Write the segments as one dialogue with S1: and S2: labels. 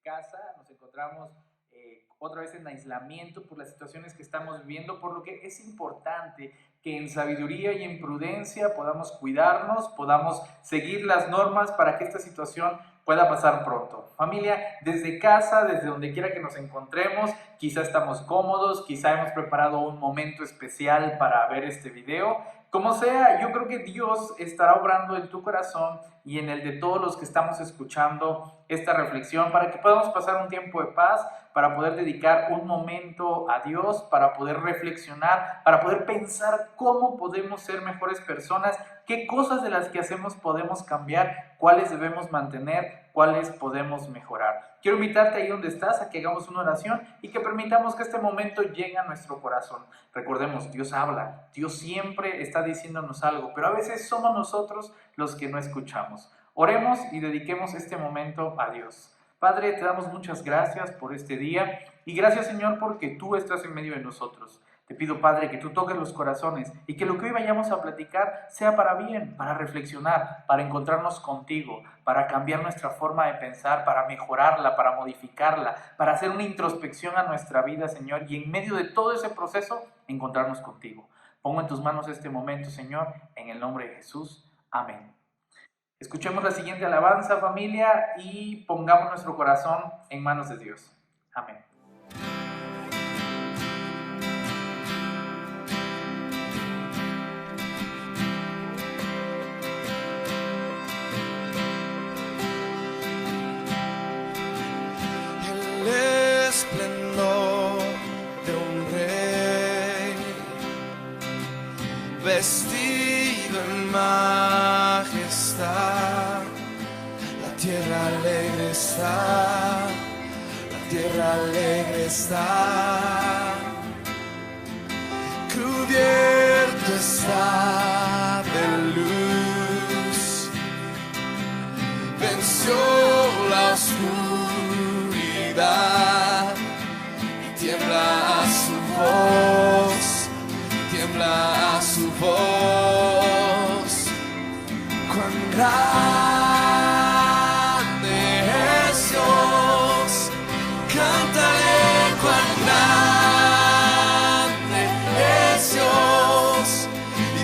S1: casa, nos encontramos otra vez en aislamiento por las situaciones que estamos viviendo, por lo que es importante que en sabiduría y en prudencia podamos cuidarnos, podamos seguir las normas para que esta situación pueda pasar pronto. Familia, desde casa, desde donde quiera que nos encontremos, quizá estamos cómodos, quizá hemos preparado un momento especial para ver este video. Como sea, yo creo que Dios estará obrando en tu corazón y en el de todos los que estamos escuchando esta reflexión para que podamos pasar un tiempo de paz, para poder dedicar un momento a Dios, para poder reflexionar, para poder pensar cómo podemos ser mejores personas, qué cosas de las que hacemos podemos cambiar, cuáles debemos mantener, cuáles podemos mejorar. Quiero invitarte ahí donde estás a que hagamos una oración y que permitamos que este momento llegue a nuestro corazón. Recordemos, Dios habla, Dios siempre está diciéndonos algo, pero a veces somos nosotros los que no escuchamos. Oremos y dediquemos este momento a Dios. Padre, te damos muchas gracias por este día y gracias, Señor, porque tú estás en medio de nosotros. Te pido, Padre, que tú toques los corazones y que lo que hoy vayamos a platicar sea para bien, para reflexionar, para encontrarnos contigo, para cambiar nuestra forma de pensar, para mejorarla, para modificarla, para hacer una introspección a nuestra vida, Señor, y en medio de todo ese proceso, encontrarnos contigo. Pongo en tus manos este momento, Señor, en el nombre de Jesús. Amén. Escuchemos la siguiente alabanza, familia, y pongamos nuestro corazón en manos de Dios. Amén.
S2: El esplendor de un rey vestido en majestad, la tierra alegre está, la tierra alegre está, cubierto está de luz, venció la oscuridad y tiembla a su voz, tiembla a su voz. Cuán grande es Dios, cántale cuán grande es Dios, y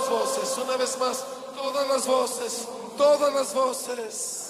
S2: las voces, una vez más, todas las voces, todas las voces.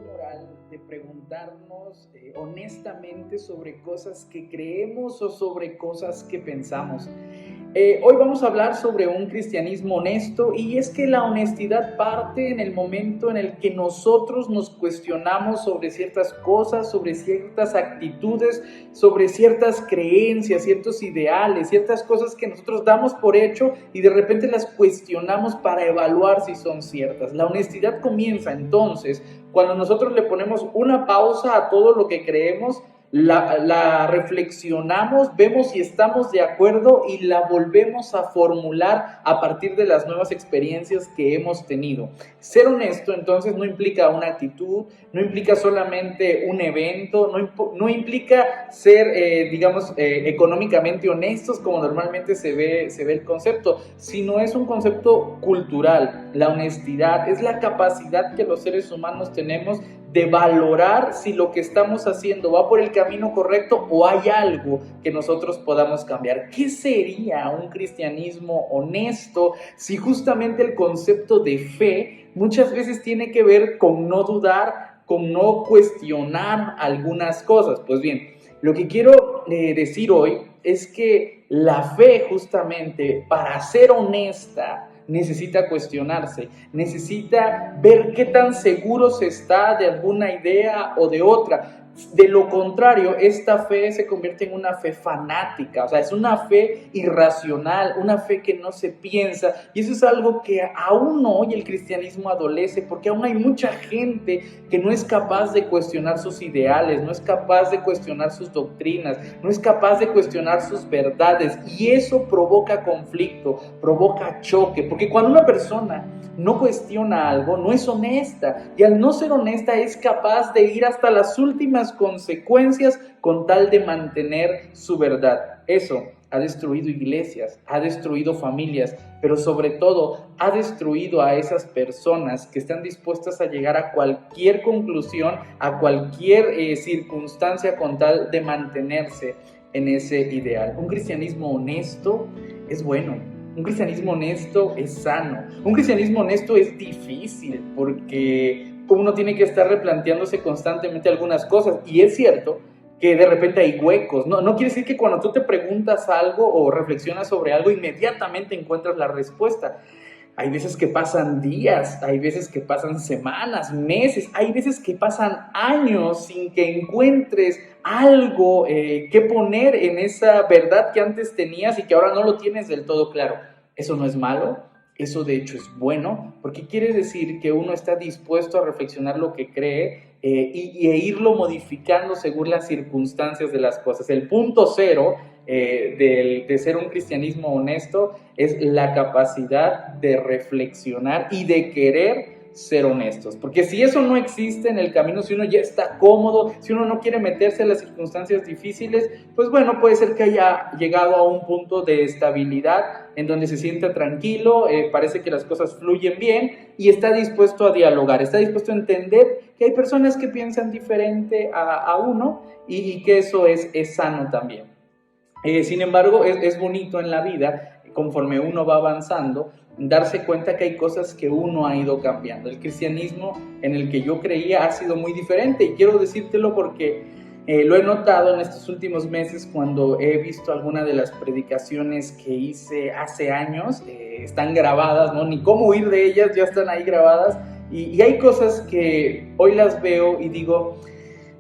S1: Moral de preguntarnos honestamente sobre cosas que creemos o sobre cosas que pensamos. Hoy vamos a hablar sobre un cristianismo honesto, y es que la honestidad parte en el momento en el que nosotros nos cuestionamos sobre ciertas cosas, sobre ciertas actitudes, sobre ciertas creencias, ciertos ideales, ciertas cosas que nosotros damos por hecho y de repente las cuestionamos para evaluar si son ciertas. La honestidad comienza entonces cuando nosotros le ponemos una pausa a todo lo que creemos, la reflexionamos, vemos si estamos de acuerdo y la volvemos a formular a partir de las nuevas experiencias que hemos tenido. Ser honesto entonces no implica una actitud, no implica solamente un evento, no implica ser, económicamente honestos como normalmente se ve el concepto, sino es un concepto cultural. La honestidad es la capacidad que los seres humanos tenemos de valorar si lo que estamos haciendo va por el camino correcto o hay algo que nosotros podamos cambiar. ¿Qué sería un cristianismo honesto si justamente el concepto de fe muchas veces tiene que ver con no dudar, con no cuestionar algunas cosas? Pues bien, Lo que quiero decir hoy es que la fe, justamente, para ser honesta, necesita cuestionarse, necesita ver qué tan seguro se está de alguna idea o de otra. De lo contrario, esta fe se convierte en una fe fanática, o sea, es una fe irracional, una fe que no se piensa, y eso es algo que aún hoy el cristianismo adolece, porque aún hay mucha gente que no es capaz de cuestionar sus ideales, no es capaz de cuestionar sus doctrinas, no es capaz de cuestionar sus verdades, y eso provoca conflicto, provoca choque, porque cuando una persona no cuestiona algo, no es honesta, y al no ser honesta es capaz de ir hasta las últimas consecuencias con tal de mantener su verdad. Eso ha destruido iglesias, ha destruido familias, pero sobre todo ha destruido a esas personas que están dispuestas a llegar a cualquier conclusión, a cualquier circunstancia con tal de mantenerse en ese ideal. Un cristianismo honesto es bueno. Un cristianismo honesto es sano. Un cristianismo honesto es difícil porque uno tiene que estar replanteándose constantemente algunas cosas. Y es cierto que de repente hay huecos. No quiere decir que cuando tú te preguntas algo o reflexionas sobre algo, inmediatamente encuentras la respuesta. Hay veces que pasan días, hay veces que pasan semanas, meses, hay veces que pasan años sin que encuentres algo que poner en esa verdad que antes tenías y que ahora no lo tienes del todo claro. Eso no es malo, eso de hecho es bueno, porque quiere decir que uno está dispuesto a reflexionar lo que cree e irlo modificando según las circunstancias de las cosas. El punto cero de ser un cristianismo honesto es la capacidad de reflexionar y de querer ser honestos, porque si eso no existe en el camino, si uno ya está cómodo, si uno no quiere meterse en las circunstancias difíciles, pues bueno, puede ser que haya llegado a un punto de estabilidad en donde se siente tranquilo, parece que las cosas fluyen bien y está dispuesto a dialogar, está dispuesto a entender que hay personas que piensan diferente a uno y que eso es sano también. Sin embargo, es bonito en la vida, conforme uno va avanzando, darse cuenta que hay cosas que uno ha ido cambiando. El cristianismo en el que yo creía ha sido muy diferente, y quiero decírtelo porque lo he notado en estos últimos meses cuando he visto algunas de las predicaciones que hice hace años. Están grabadas, ¿no? Ni cómo huir de ellas, ya están ahí grabadas, y hay cosas que hoy las veo y digo,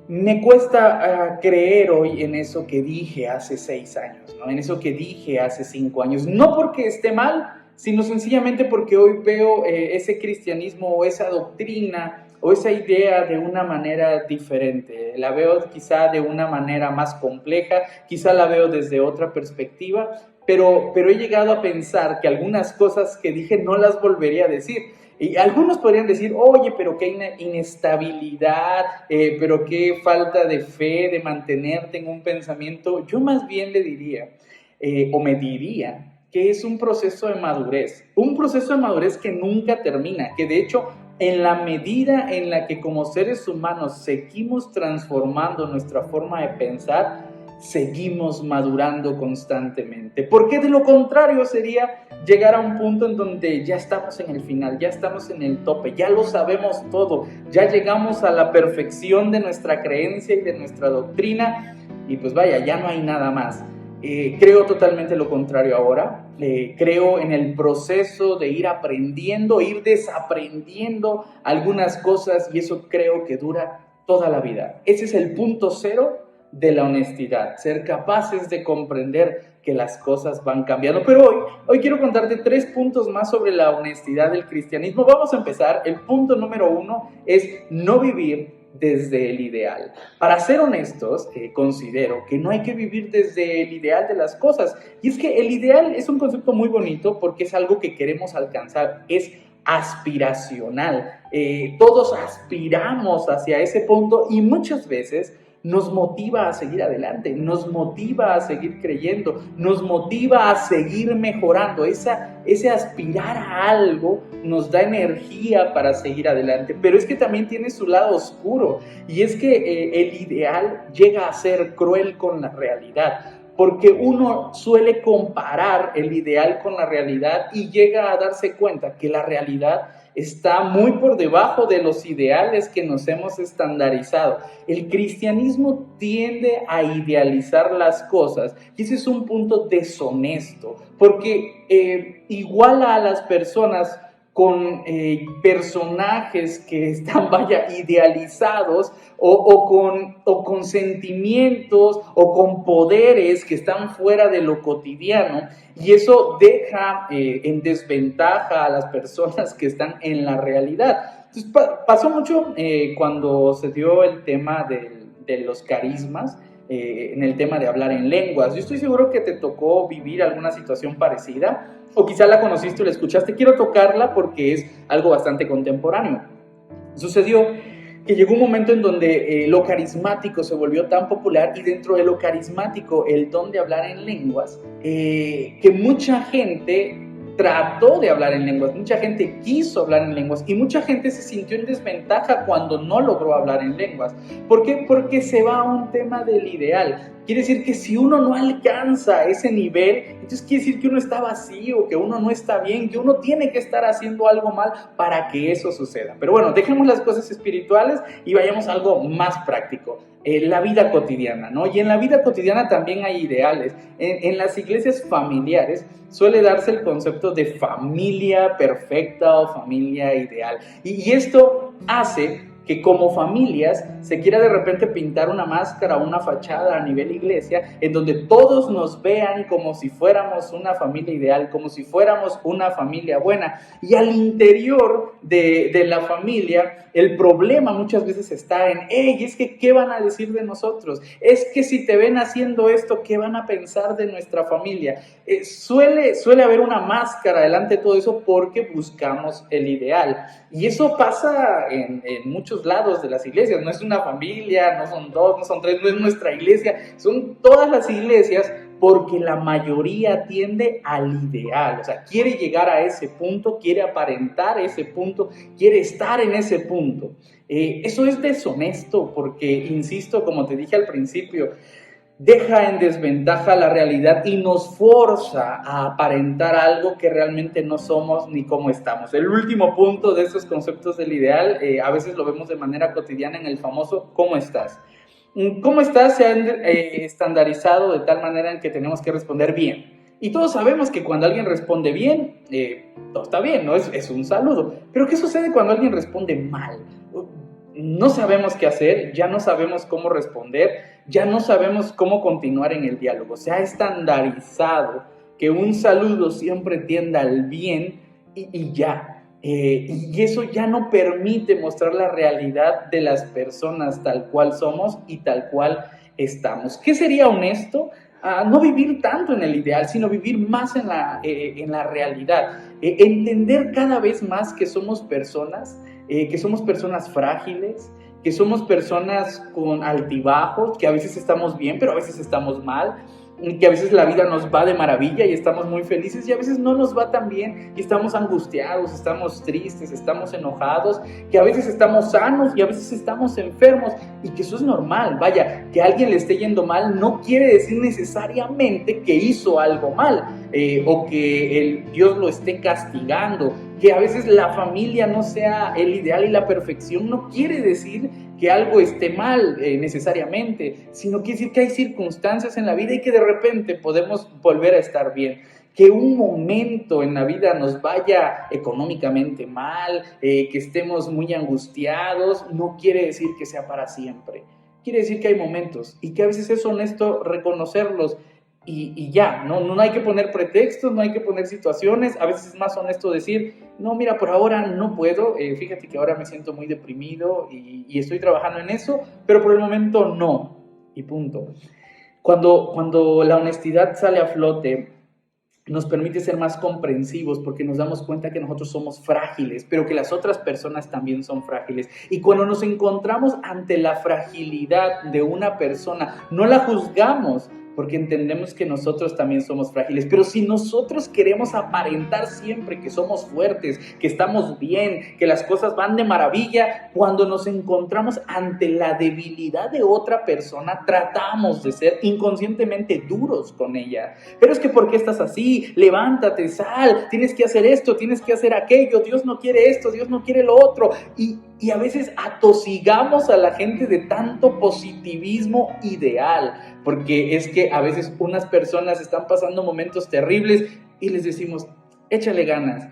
S1: me cuesta creer hoy en eso que dije hace 6 años, ¿no? En eso que dije hace 5 años, no porque esté mal, sino sencillamente porque hoy veo ese cristianismo o esa doctrina o esa idea de una manera diferente. La veo quizá de una manera más compleja, quizá la veo desde otra perspectiva, pero he llegado a pensar que algunas cosas que dije no las volvería a decir. Y algunos podrían decir, oye, pero qué inestabilidad, pero qué falta de fe, de mantenerte en un pensamiento. Yo más bien le diría, o me diría, que es un proceso de madurez que nunca termina, que de hecho, en la medida en la que como seres humanos seguimos transformando nuestra forma de pensar, seguimos madurando constantemente, porque de lo contrario sería llegar a un punto en donde ya estamos en el final, ya estamos en el tope, ya lo sabemos todo, ya llegamos a la perfección de nuestra creencia y de nuestra doctrina, y pues vaya, ya no hay nada más. Creo totalmente lo contrario ahora. Creo en el proceso de ir aprendiendo, ir desaprendiendo algunas cosas, y eso creo que dura toda la vida. Ese es el punto cero de la honestidad, ser capaces de comprender que las cosas van cambiando. Pero hoy quiero contarte 3 puntos más sobre la honestidad del cristianismo. Vamos a empezar. El punto número 1 es no vivir desde el ideal. Para ser honestos, considero que no hay que vivir desde el ideal de las cosas. Y es que el ideal es un concepto muy bonito porque es algo que queremos alcanzar, es aspiracional. Todos aspiramos hacia ese punto y muchas veces nos motiva a seguir adelante, nos motiva a seguir creyendo, nos motiva a seguir mejorando. Ese aspirar a algo nos da energía para seguir adelante, pero es que también tiene su lado oscuro, y es que el ideal llega a ser cruel con la realidad, porque uno suele comparar el ideal con la realidad y llega a darse cuenta que la realidad está muy por debajo de los ideales que nos hemos estandarizado. El cristianismo tiende a idealizar las cosas y ese es un punto deshonesto, porque iguala a las personas con personajes que están, idealizados o con sentimientos o con poderes que están fuera de lo cotidiano, y eso deja en desventaja a las personas que están en la realidad. Entonces, pasó mucho cuando se dio el tema de los carismas, en el tema de hablar en lenguas. Yo estoy seguro que te tocó vivir alguna situación parecida, o quizá la conociste o la escuchaste. Quiero tocarla porque es algo bastante contemporáneo. Sucedió que llegó un momento en donde lo carismático se volvió tan popular, y dentro de lo carismático, el don de hablar en lenguas, que mucha gente trató de hablar en lenguas, mucha gente quiso hablar en lenguas, y mucha gente se sintió en desventaja cuando no logró hablar en lenguas. ¿Por qué? Porque se va a un tema del ideal. Quiere decir que si uno no alcanza ese nivel, entonces quiere decir que uno está vacío, que uno no está bien, que uno tiene que estar haciendo algo mal para que eso suceda. Pero bueno, dejemos las cosas espirituales y vayamos a algo más práctico. La vida cotidiana, ¿no? Y en la vida cotidiana también hay ideales. En las iglesias familiares suele darse el concepto de familia perfecta o familia ideal. Y esto hace que como familias se quiera de repente pintar una máscara, una fachada a nivel iglesia, en donde todos nos vean como si fuéramos una familia ideal, como si fuéramos una familia buena. Y al interior de la familia, el problema muchas veces está en, es que ¿qué van a decir de nosotros? Es que si te ven haciendo esto, ¿qué van a pensar de nuestra familia? Suele haber una máscara delante de todo eso porque buscamos el ideal. Y eso pasa en muchos lados de las iglesias. No es una familia, no son dos, no son tres, no es nuestra iglesia, son todas las iglesias, porque la mayoría tiende al ideal. O sea, quiere llegar a ese punto, quiere aparentar ese punto, quiere estar en ese punto. Eso es deshonesto porque, insisto, como te dije al principio, deja en desventaja la realidad y nos forza a aparentar algo que realmente no somos ni cómo estamos. El último punto de esos conceptos del ideal, a veces lo vemos de manera cotidiana en el famoso ¿cómo estás? ¿Cómo estás? Se han estandarizado de tal manera en que tenemos que responder bien. Y todos sabemos que cuando alguien responde bien, todo está bien, ¿no? Es un saludo. Pero ¿qué sucede cuando alguien responde mal? No sabemos qué hacer, ya no sabemos cómo responder, ya no sabemos cómo continuar en el diálogo. Se ha estandarizado que un saludo siempre tienda al bien y ya. Y eso ya no permite mostrar la realidad de las personas tal cual somos y tal cual estamos. ¿Qué sería honesto? No vivir tanto en el ideal, sino vivir más en la realidad. Entender cada vez más que somos personas frágiles, que somos personas con altibajos, que a veces estamos bien, pero a veces estamos mal, que a veces la vida nos va de maravilla y estamos muy felices, y a veces no nos va tan bien y estamos angustiados, estamos tristes, estamos enojados, que a veces estamos sanos y a veces estamos enfermos, y que eso es normal. Vaya, que a alguien le esté yendo mal no quiere decir necesariamente que hizo algo mal, o que Dios lo esté castigando. Que a veces la familia no sea el ideal y la perfección no quiere decir que algo esté mal necesariamente, sino quiere decir que hay circunstancias en la vida y que de repente podemos volver a estar bien. Que un momento en la vida nos vaya económicamente mal, que estemos muy angustiados, no quiere decir que sea para siempre. Quiere decir que hay momentos y que a veces es honesto reconocerlos. Y ya, no hay que poner pretextos, no hay que poner situaciones. A veces es más honesto decir, no, mira, por ahora no puedo, fíjate que ahora me siento muy deprimido y estoy trabajando en eso, pero por el momento no, y punto. Cuando la honestidad sale a flote, nos permite ser más comprensivos, porque nos damos cuenta que nosotros somos frágiles, pero que las otras personas también son frágiles. Y cuando nos encontramos ante la fragilidad de una persona, no la juzgamos, porque entendemos que nosotros también somos frágiles. Pero si nosotros queremos aparentar siempre que somos fuertes, que estamos bien, que las cosas van de maravilla, cuando nos encontramos ante la debilidad de otra persona, tratamos de ser inconscientemente duros con ella. Pero es que ¿por qué estás así? Levántate, sal, tienes que hacer esto, tienes que hacer aquello, Dios no quiere esto, Dios no quiere lo otro. Y a veces atosigamos a la gente de tanto positivismo ideal, porque es que a veces unas personas están pasando momentos terribles y les decimos, échale ganas,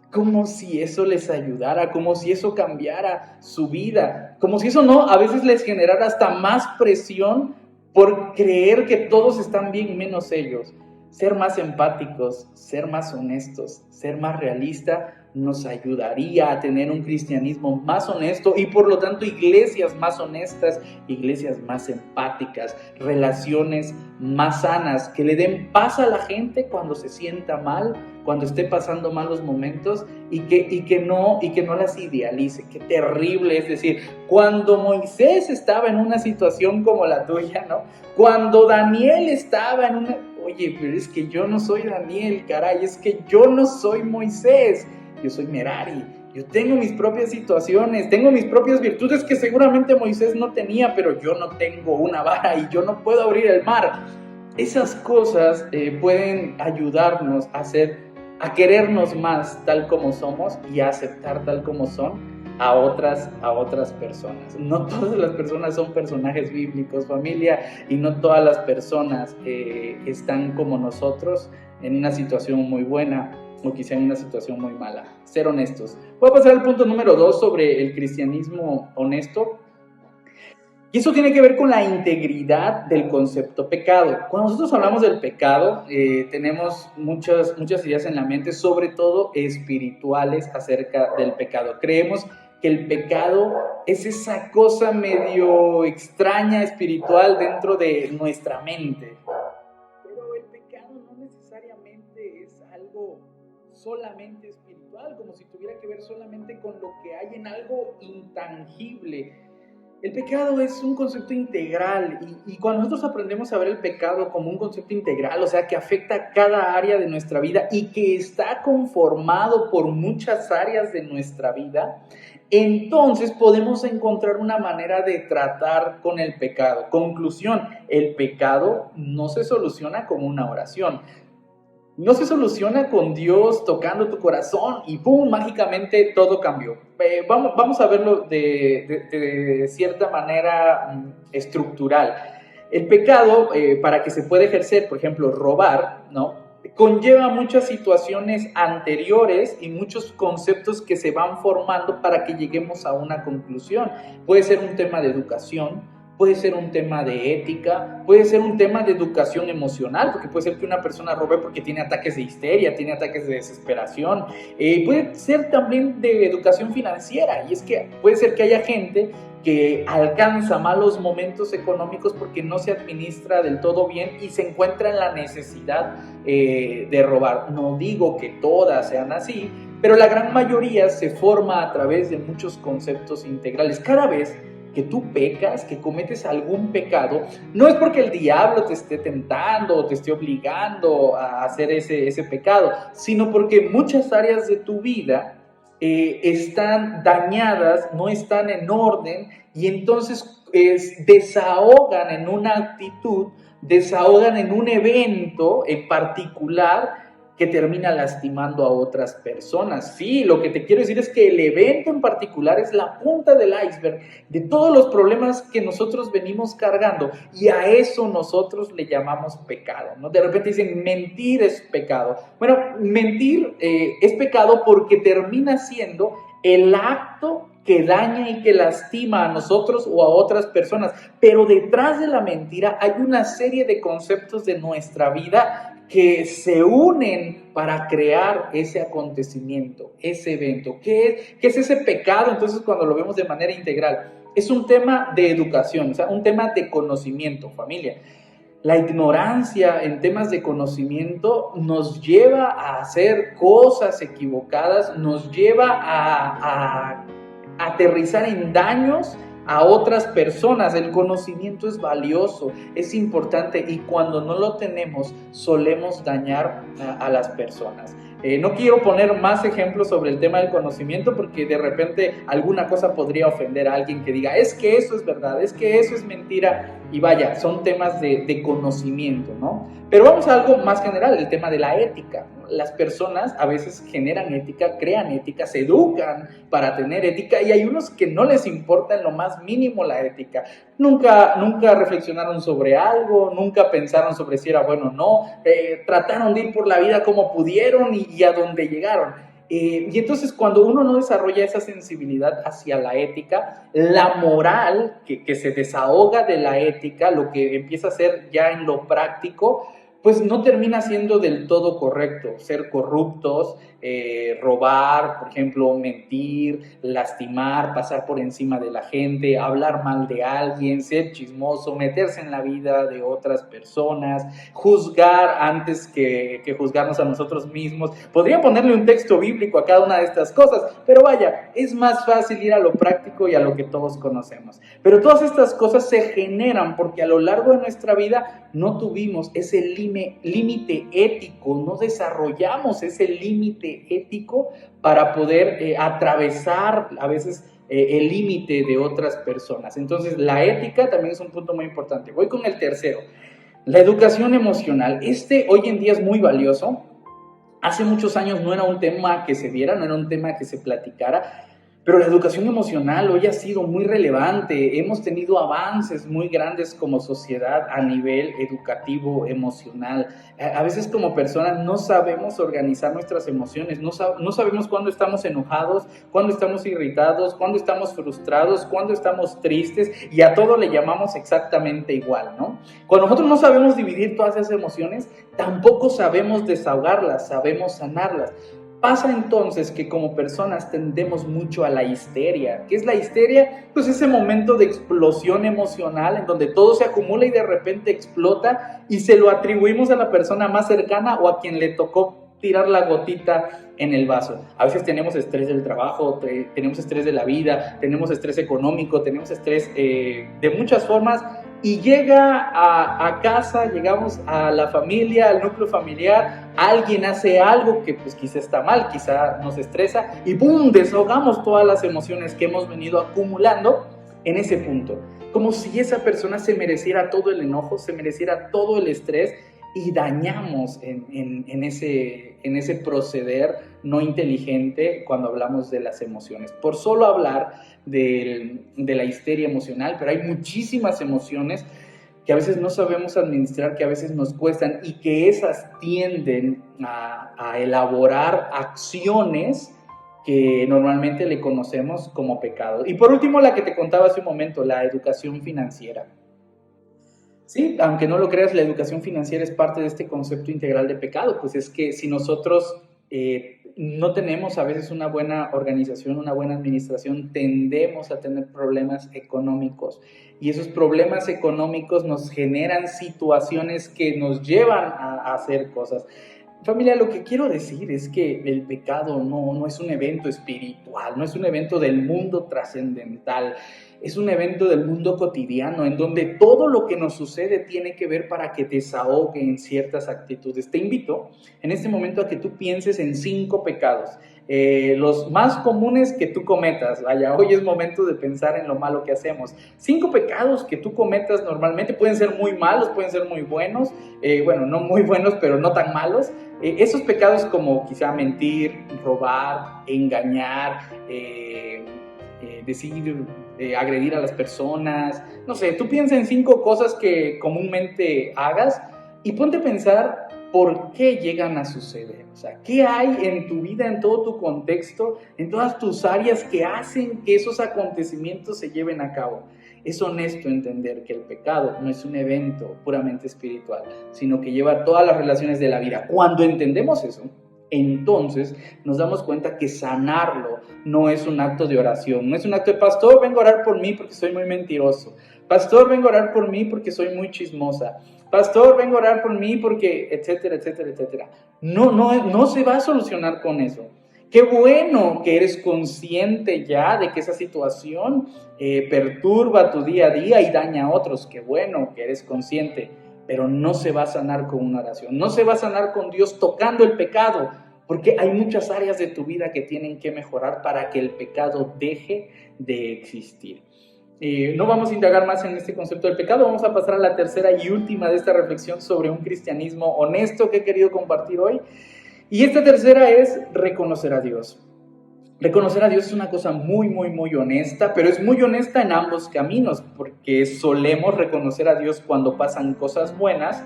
S1: como si eso les ayudara, como si eso cambiara su vida, como si eso no, a veces les generara hasta más presión por creer que todos están bien menos ellos. Ser más empáticos, ser más honestos, ser más realista nos ayudaría a tener un cristianismo más honesto y por lo tanto iglesias más honestas, iglesias más empáticas, relaciones más sanas, que le den paz a la gente cuando se sienta mal, cuando esté pasando malos momentos y que no las idealice. Qué terrible, es decir, cuando Moisés estaba en una situación como la tuya, ¿no? Cuando Daniel estaba en una... Oye, pero es que yo no soy Daniel, caray, es que yo no soy Moisés. Yo soy Merari, yo tengo mis propias situaciones, tengo mis propias virtudes que seguramente Moisés no tenía, pero yo no tengo una vara y yo no puedo abrir el mar. Esas cosas pueden ayudarnos a querernos más tal como somos y a aceptar tal como son a otras personas. No todas las personas son personajes bíblicos, familia, y no todas las personas están como nosotros en una situación muy buena o quizá en una situación muy mala. Ser honestos. Voy a pasar al punto número 2 sobre el cristianismo honesto. Y eso tiene que ver con la integridad del concepto pecado. Cuando nosotros hablamos del pecado, tenemos muchas ideas en la mente, sobre todo espirituales acerca del pecado. Creemos que el pecado es esa cosa medio extraña espiritual dentro de nuestra mente. Pero el pecado no necesariamente es algo solamente espiritual, como si tuviera que ver solamente con lo que hay en algo intangible. El pecado es un concepto integral y cuando nosotros aprendemos a ver el pecado como un concepto integral, o sea, que afecta a cada área de nuestra vida y que está conformado por muchas áreas de nuestra vida, entonces podemos encontrar una manera de tratar con el pecado. Conclusión, el pecado no se soluciona con una oración. No se soluciona con Dios tocando tu corazón y ¡pum! Mágicamente todo cambió. Vamos a verlo de cierta manera estructural. El pecado, para que se pueda ejercer, por ejemplo, robar, ¿no? Conlleva muchas situaciones anteriores y muchos conceptos que se van formando para que lleguemos a una conclusión. Puede ser un tema de educación, puede ser un tema de ética, puede ser un tema de educación emocional, porque puede ser que una persona robe porque tiene ataques de histeria, tiene ataques de desesperación, puede ser también de educación financiera, y es que puede ser que haya gente que alcanza malos momentos económicos porque no se administra del todo bien y se encuentra en la necesidad de robar. No digo que todas sean así, pero la gran mayoría se forma a través de muchos conceptos integrales. Cada vez que tú pecas, que cometes algún pecado, no es porque el diablo te esté tentando o te esté obligando a hacer ese pecado, sino porque muchas áreas de tu vida están dañadas, no están en orden y entonces desahogan en una actitud, desahogan en un evento en particular que termina lastimando a otras personas. Sí, lo que te quiero decir es que el evento en particular es la punta del iceberg de todos los problemas que nosotros venimos cargando y a eso nosotros le llamamos pecado, ¿no? De repente dicen, mentir es pecado. Bueno, mentir es pecado porque termina siendo el acto que daña y que lastima a nosotros o a otras personas, pero detrás de la mentira hay una serie de conceptos de nuestra vida que se unen para crear ese acontecimiento, ese evento. ¿Qué es ese pecado? Entonces, cuando lo vemos de manera integral, es un tema de educación, o sea, un tema de conocimiento, familia. La ignorancia en temas de conocimiento nos lleva a hacer cosas equivocadas, nos lleva a aterrizar en daños a otras personas. El conocimiento es valioso, es importante, y cuando no lo tenemos solemos dañar a las personas. No quiero poner más ejemplos sobre el tema del conocimiento porque de repente alguna cosa podría ofender a alguien que diga, es que eso es verdad, es que eso es mentira, y vaya, son temas de conocimiento, ¿no? Pero vamos a algo más general, el tema de la ética. Las personas a veces generan ética, crean ética, se educan para tener ética, y hay unos que no les importa en lo más mínimo la ética. Nunca reflexionaron sobre algo, nunca pensaron sobre si era bueno o no, trataron de ir por la vida como pudieron y a donde llegaron. Y entonces cuando uno no desarrolla esa sensibilidad hacia la ética, la moral que se desahoga de la ética, lo que empieza a ser ya en lo práctico, pues no termina siendo del todo correcto. Ser corruptos, robar, por ejemplo, mentir, lastimar, pasar por encima de la gente, hablar mal de alguien, ser chismoso, meterse en la vida de otras personas, juzgar antes que juzgarnos a nosotros mismos. Podría ponerle un texto bíblico a cada una de estas cosas, pero vaya, es más fácil ir a lo práctico y a lo que todos conocemos. Pero todas estas cosas se generan porque a lo largo de nuestra vida no tuvimos ese límite ético, no desarrollamos ese límite ético para poder atravesar a veces el límite de otras personas. Entonces la ética también es un punto muy importante. Voy con el tercero, la educación emocional. Hoy en día es muy valioso. Hace muchos años no era un tema que se viera, no era un tema que se platicara, pero la educación emocional hoy ha sido muy relevante. Hemos tenido avances muy grandes como sociedad a nivel educativo, emocional. A veces como personas no sabemos organizar nuestras emociones, no sabemos cuándo estamos enojados, cuándo estamos irritados, cuándo estamos frustrados, cuándo estamos tristes, y a todo le llamamos exactamente igual, ¿no? Cuando nosotros no sabemos dividir todas esas emociones, tampoco sabemos desahogarlas, sabemos sanarlas. Pasa entonces que como personas tendemos mucho a la histeria. ¿Qué es la histeria? Pues ese momento de explosión emocional en donde todo se acumula y de repente explota y se lo atribuimos a la persona más cercana o a quien le tocó tirar la gotita en el vaso. A veces tenemos estrés del trabajo, tenemos estrés de la vida, tenemos estrés económico, tenemos estrés de muchas formas, y llega a casa, llegamos a la familia, al núcleo familiar, alguien hace algo que pues quizá está mal, quizá nos estresa, y ¡pum!, desahogamos todas las emociones que hemos venido acumulando en ese punto. Como si esa persona se mereciera todo el enojo, se mereciera todo el estrés, y dañamos en ese proceder no inteligente cuando hablamos de las emociones. Por solo hablar de la histeria emocional, pero hay muchísimas emociones que a veces no sabemos administrar, que a veces nos cuestan, y que esas tienden a elaborar acciones que normalmente le conocemos como pecado. Y por último, la que te contaba hace un momento, la educación financiera. Sí, aunque no lo creas, la educación financiera es parte de este concepto integral de pecado. Pues es que si nosotros no tenemos a veces una buena organización, una buena administración, tendemos a tener problemas económicos, y esos problemas económicos nos generan situaciones que nos llevan a hacer cosas. Familia, lo que quiero decir es que el pecado no es un evento espiritual, no es un evento del mundo trascendental, es un evento del mundo cotidiano, en donde todo lo que nos sucede tiene que ver para que desahogue en ciertas actitudes. Te invito en este momento a que tú pienses en 5 pecados, los más comunes que tú cometas. Vaya, hoy es momento de pensar en lo malo que hacemos. 5 pecados que tú cometas normalmente, pueden ser muy malos, pueden ser muy buenos, bueno, no muy buenos, pero no tan malos. Esos pecados como quizá mentir, robar, engañar, decir, agredir a las personas, no sé, tú piensa en 5 cosas que comúnmente hagas y ponte a pensar por qué llegan a suceder. O sea, ¿qué hay en tu vida, en todo tu contexto, en todas tus áreas que hacen que esos acontecimientos se lleven a cabo? Es honesto entender que el pecado no es un evento puramente espiritual, sino que lleva todas las relaciones de la vida. Cuando entendemos eso, entonces nos damos cuenta que sanarlo no es un acto de oración, no es un acto de pastor, vengo a orar por mí porque soy muy mentiroso, pastor, vengo a orar por mí porque soy muy chismosa, pastor, vengo a orar por mí porque etcétera, etcétera, etcétera. No se va a solucionar con eso. Qué bueno que eres consciente ya de que esa situación perturba tu día a día y daña a otros. Qué bueno que eres consciente, pero no se va a sanar con una oración. No se va a sanar con Dios tocando el pecado, porque hay muchas áreas de tu vida que tienen que mejorar para que el pecado deje de existir. No vamos a indagar más en este concepto del pecado, vamos a pasar a la tercera y última de esta reflexión sobre un cristianismo honesto que he querido compartir hoy. Y esta tercera es reconocer a Dios. Reconocer a Dios es una cosa muy, muy, muy honesta, pero es muy honesta en ambos caminos, porque solemos reconocer a Dios cuando pasan cosas buenas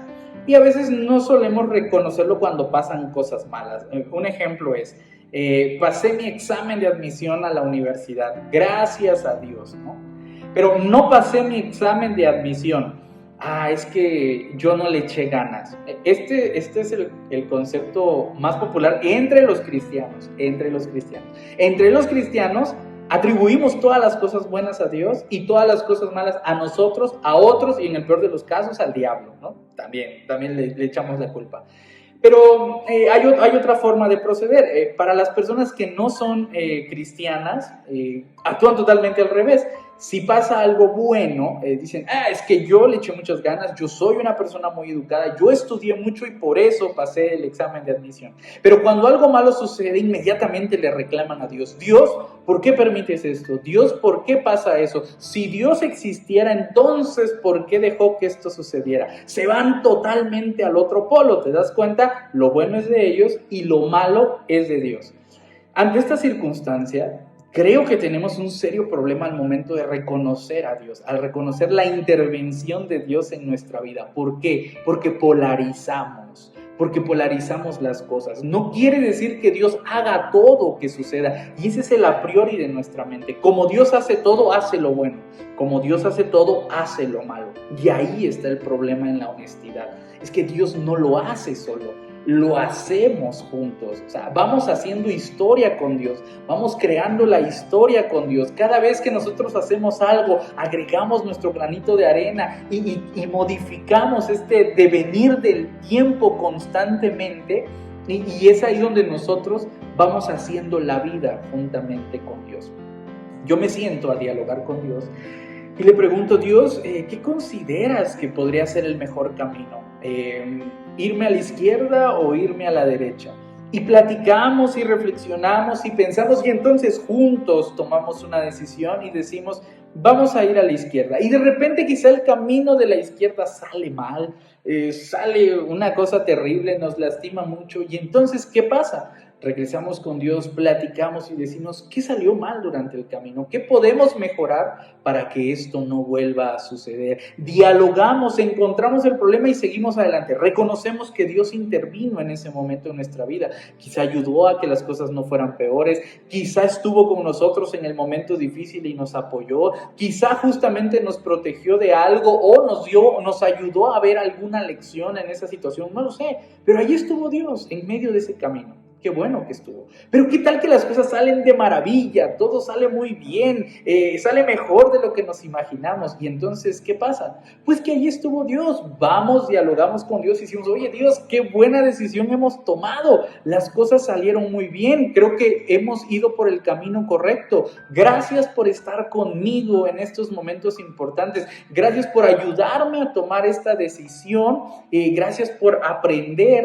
S1: y a veces no solemos reconocerlo cuando pasan cosas malas. Un ejemplo es, pasé mi examen de admisión a la universidad, gracias a Dios, ¿no? Pero no pasé mi examen de admisión. Es que yo no le eché ganas. Este es el concepto más popular entre los cristianos. Entre los cristianos atribuimos todas las cosas buenas a Dios y todas las cosas malas a nosotros, a otros y en el peor de los casos al diablo, ¿no? También le echamos la culpa. Pero hay otra forma de proceder. Para las personas que no son cristianas, actúan totalmente al revés. Si pasa algo bueno, dicen, es que yo le eché muchas ganas, yo soy una persona muy educada, yo estudié mucho y por eso pasé el examen de admisión. Pero cuando algo malo sucede, inmediatamente le reclaman a Dios. Dios, ¿por qué permites esto? Dios, ¿por qué pasa eso? Si Dios existiera, entonces, ¿por qué dejó que esto sucediera? Se van totalmente al otro polo, ¿te das cuenta? Lo bueno es de ellos y lo malo es de Dios. Ante esta circunstancia, creo que tenemos un serio problema al momento de reconocer a Dios, al reconocer la intervención de Dios en nuestra vida. ¿Por qué? Porque polarizamos las cosas. No quiere decir que Dios haga todo que suceda, y ese es el a priori de nuestra mente. Como Dios hace todo, hace lo bueno. Como Dios hace todo, hace lo malo. Y ahí está el problema en la honestidad. Es que Dios no lo hace solo. Lo hacemos juntos, o sea, vamos haciendo historia con Dios, vamos creando la historia con Dios. Cada vez que nosotros hacemos algo, agregamos nuestro granito de arena y modificamos este devenir del tiempo constantemente, y es ahí donde nosotros vamos haciendo la vida juntamente con Dios. Yo me siento a dialogar con Dios y le pregunto, Dios, ¿qué consideras que podría ser el mejor camino? ¿Irme a la izquierda o irme a la derecha? Y platicamos y reflexionamos y pensamos, y entonces juntos tomamos una decisión y decimos, vamos a ir a la izquierda. Y de repente quizá el camino de la izquierda sale mal, sale una cosa terrible, nos lastima mucho. Y entonces, ¿qué pasa? Regresamos con Dios, platicamos y decimos, ¿qué salió mal durante el camino? ¿Qué podemos mejorar para que esto no vuelva a suceder? Dialogamos, encontramos el problema y seguimos adelante. Reconocemos que Dios intervino en ese momento en nuestra vida. Quizá ayudó a que las cosas no fueran peores. Quizá estuvo con nosotros en el momento difícil y nos apoyó. Quizá justamente nos protegió de algo o nos ayudó a ver alguna lección en esa situación. No lo sé, pero ahí estuvo Dios en medio de ese camino. Qué bueno que estuvo. Pero qué tal que las cosas salen de maravilla, todo sale muy bien, sale mejor de lo que nos imaginamos. Y entonces, ¿qué pasa? Pues que ahí estuvo Dios. Vamos, dialogamos con Dios y decimos, oye Dios, qué buena decisión hemos tomado. Las cosas salieron muy bien. Creo que hemos ido por el camino correcto. Gracias por estar conmigo en estos momentos importantes. Gracias por ayudarme a tomar esta decisión. Gracias por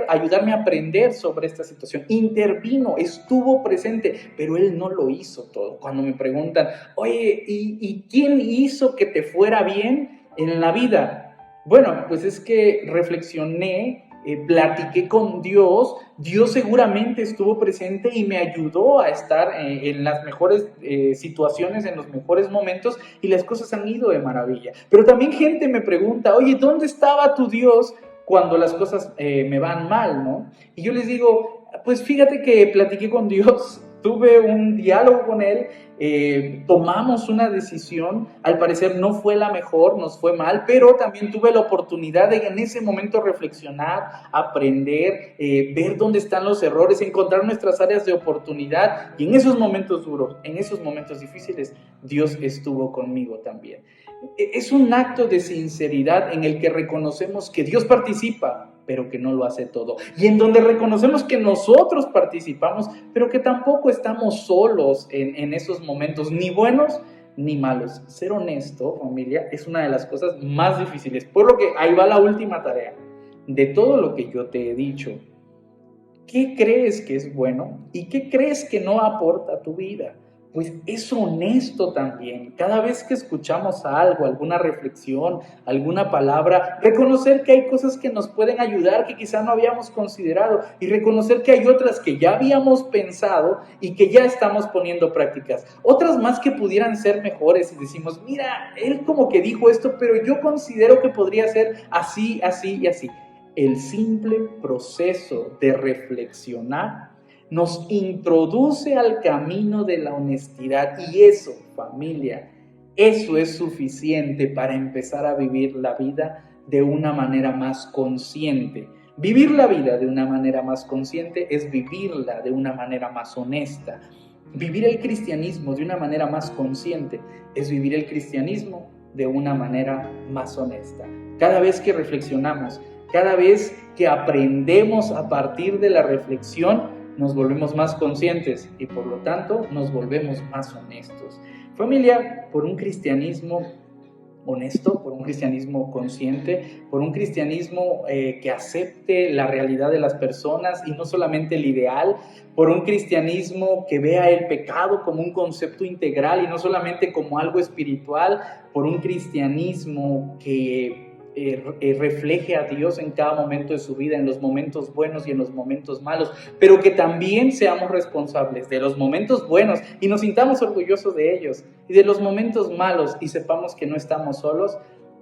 S1: ayudarme a aprender sobre esta situación. Intervino, estuvo presente, pero Él no lo hizo todo. Cuando me preguntan, oye, ¿y quién hizo que te fuera bien en la vida? Bueno, pues es que reflexioné, platiqué con Dios. Dios seguramente estuvo presente y me ayudó a estar en las mejores situaciones, en los mejores momentos, y las cosas han ido de maravilla. Pero también gente me pregunta, oye, ¿dónde estaba tu Dios cuando las cosas me van mal, no? Y yo les digo, pues fíjate que platiqué con Dios, tuve un diálogo con Él, tomamos una decisión, al parecer no fue la mejor, nos fue mal, pero también tuve la oportunidad de en ese momento reflexionar, aprender, ver dónde están los errores, encontrar nuestras áreas de oportunidad, y en esos momentos duros, en esos momentos difíciles, Dios estuvo conmigo también. Es un acto de sinceridad en el que reconocemos que Dios participa, pero que no lo hace todo. Y en donde reconocemos que nosotros participamos, pero que tampoco estamos solos en esos momentos, ni buenos ni malos. Ser honesto, familia, es una de las cosas más difíciles. Por lo que ahí va la última tarea. De todo lo que yo te he dicho, ¿qué crees que es bueno y qué crees que no aporta a tu vida? Pues es honesto también. Cada vez que escuchamos algo, alguna reflexión, alguna palabra, reconocer que hay cosas que nos pueden ayudar que quizá no habíamos considerado y reconocer que hay otras que ya habíamos pensado y que ya estamos poniendo prácticas. Otras más que pudieran ser mejores y decimos, mira, él como que dijo esto, pero yo considero que podría ser así, así y así. El simple proceso de reflexionar nos introduce al camino de la honestidad y eso, familia, eso es suficiente para empezar a vivir la vida de una manera más consciente. Vivir la vida de una manera más consciente es vivirla de una manera más honesta. Vivir el cristianismo de una manera más consciente es vivir el cristianismo de una manera más honesta. Cada vez que reflexionamos, cada vez que aprendemos a partir de la reflexión, nos volvemos más conscientes y por lo tanto nos volvemos más honestos. Familia, por un cristianismo honesto, por un cristianismo consciente, por un cristianismo que acepte la realidad de las personas y no solamente el ideal, por un cristianismo que vea el pecado como un concepto integral y no solamente como algo espiritual, por un cristianismo que refleje a Dios en cada momento de su vida, en los momentos buenos y en los momentos malos, pero que también seamos responsables de los momentos buenos y nos sintamos orgullosos de ellos, y de los momentos malos y sepamos que no estamos solos.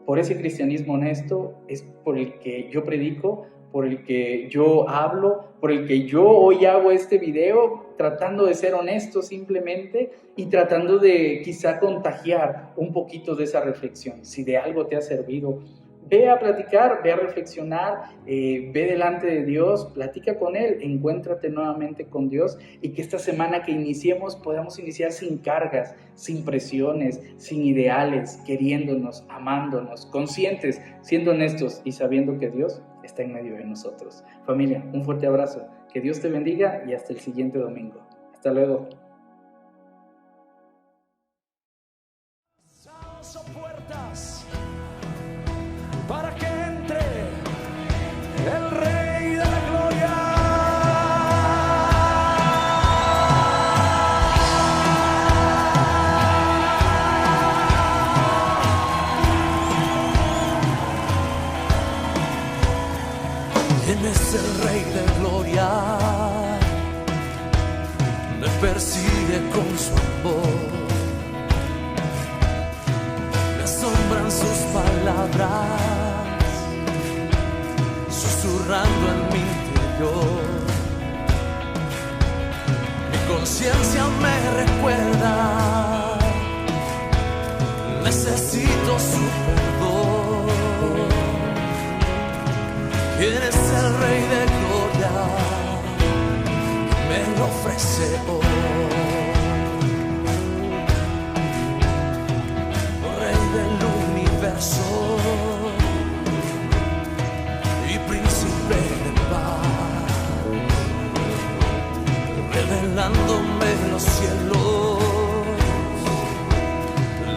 S1: Por ese cristianismo honesto es por el que yo predico, por el que yo hablo, por el que yo hoy hago este video, tratando de ser honesto simplemente y tratando de quizá contagiar un poquito de esa reflexión. Si de algo te ha servido, ve a platicar, ve a reflexionar, ve delante de Dios, platica con Él, encuéntrate nuevamente con Dios y que esta semana que iniciemos podamos iniciar sin cargas, sin presiones, sin ideales, queriéndonos, amándonos, conscientes, siendo honestos y sabiendo que Dios está en medio de nosotros. Familia, un fuerte abrazo, que Dios te bendiga y hasta el siguiente domingo. Hasta luego.
S2: Para que entre el Rey de la Gloria. ¿Quién es el Rey de Gloria? Me persigue con su amor. Me asombran sus palabras, susurrando en mi interior. Mi conciencia me recuerda, necesito su perdón. ¿Quién es el Rey de Gloria? Me lo ofrece hoy. Rey del universo y príncipe de paz, revelándome los cielos,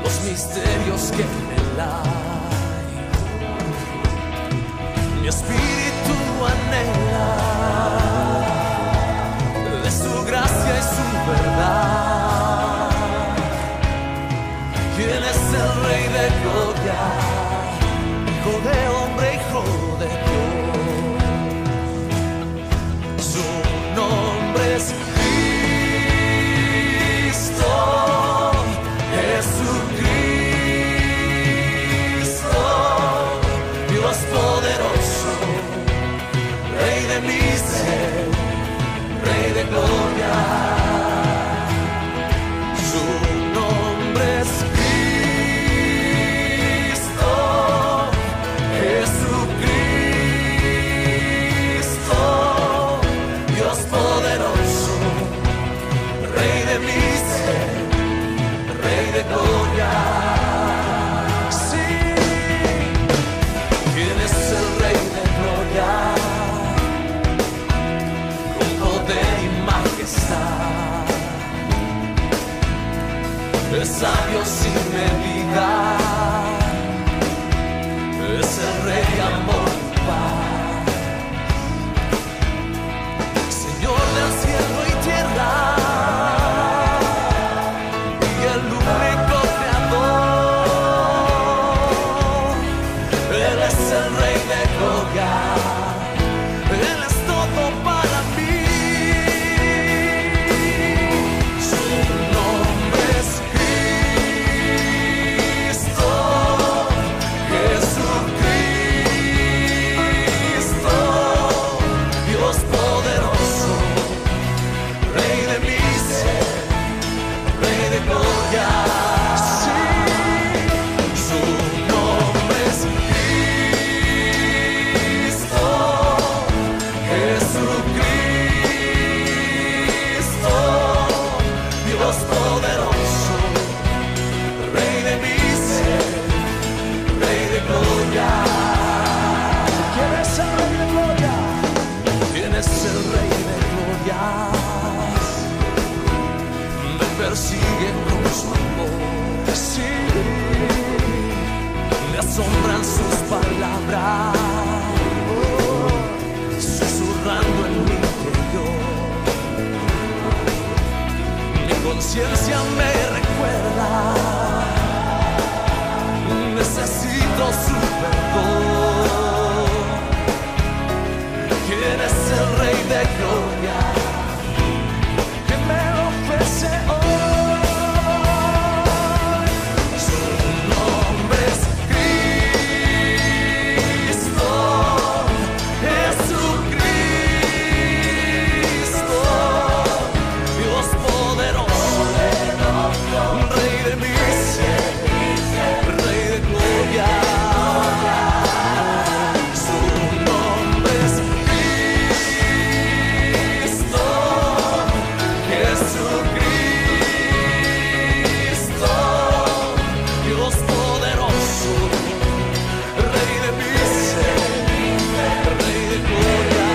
S2: los misterios que en él hay. Mi espíritu anhela de su gracia y su verdad. ¿Quién es el Rey de Gloria? Hijo de hombre, hijo de Dios. Su nombre es Cristo, Jesucristo, Dios poderoso. es sabio sin medida, es el Rey amor y paz, Señor del cielo y tierra, y el único creador. Él es el Rey de gloria, Él es todo para mí. Su nombre es Cristo, Jesucristo, Dios poderoso, Rey de mi ser, Rey de gloria. Sí, su nombre es Cristo, Jesucristo, Dios poderoso, Rey de mi ser, Rey de gloria. ¿Quién es el Rey de gloria? ¿Quién es el Rey de gloria? Me persiguen con su amor, sí, me asombran sus palabras, susurrando en mi interior. Mi conciencia me recuerda, necesito su perdón. ¿Quién es el Rey de gloria que me ofrece hoy? Su nombre es Cristo, Jesucristo, Dios poderoso, Rey de mi ser, Rey de gloria. Su nombre es Cristo, Jesucristo, Dios poderoso, Rey de mi ser, Rey de gloria.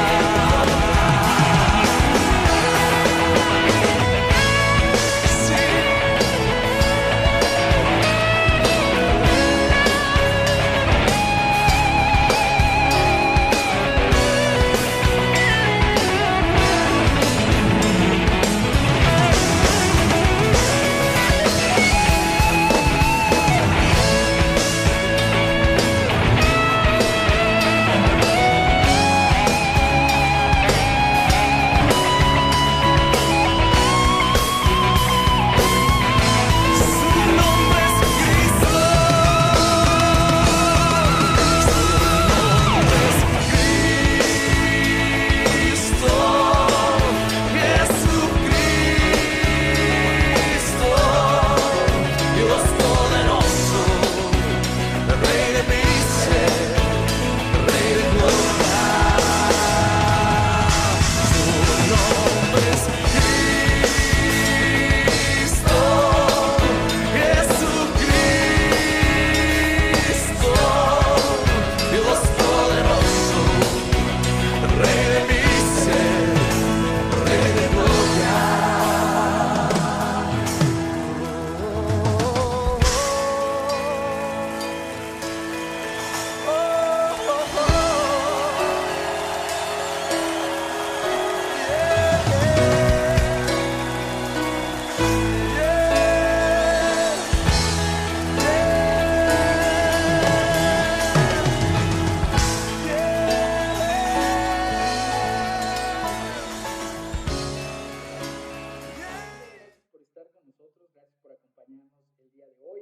S2: Sí. Su nombre es Cristo, su nombre es Cristo, Jesucristo, Dios poderoso, Rey de mi ser, Rey de gloria. Su nombre es Cristo, Jesucristo, Dios poderoso, Rey de mi ser, Rey de gloria.
S1: Gracias por estar con nosotros, gracias por acompañarnos el día de hoy.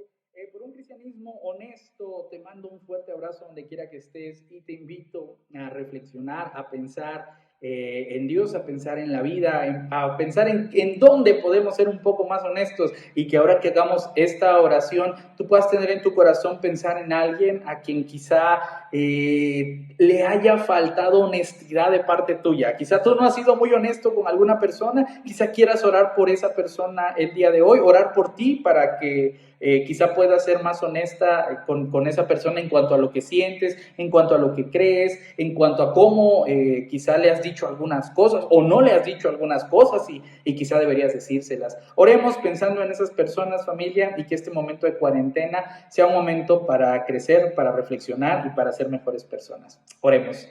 S1: Por un cristianismo honesto, te mando un fuerte abrazo donde quiera que estés y te invito a reflexionar, a pensar en Dios, a pensar en la vida, a pensar en dónde podemos ser un poco más honestos, y que ahora que hagamos esta oración, tú puedas tener en tu corazón pensar en alguien a quien quizá le haya faltado honestidad de parte tuya. Quizá tú no has sido muy honesto con alguna persona, quizá quieras orar por esa persona el día de hoy, orar por ti para que quizá puedas ser más honesta con esa persona en cuanto a lo que sientes, en cuanto a lo que crees, en cuanto a cómo quizá le has dicho algunas cosas o no le has dicho algunas cosas y quizá deberías decírselas. Oremos pensando en esas personas, familia, y que este momento de cuarentena sea un momento para crecer, para reflexionar y para ser mejores personas. Oremos.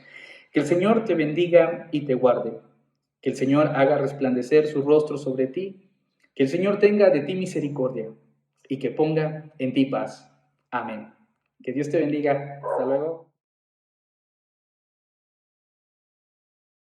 S1: Que el Señor te bendiga y te guarde. Que el Señor haga resplandecer su rostro sobre ti. Que el Señor tenga de ti misericordia y que ponga en ti paz. Amén. Que Dios te bendiga. Hasta luego.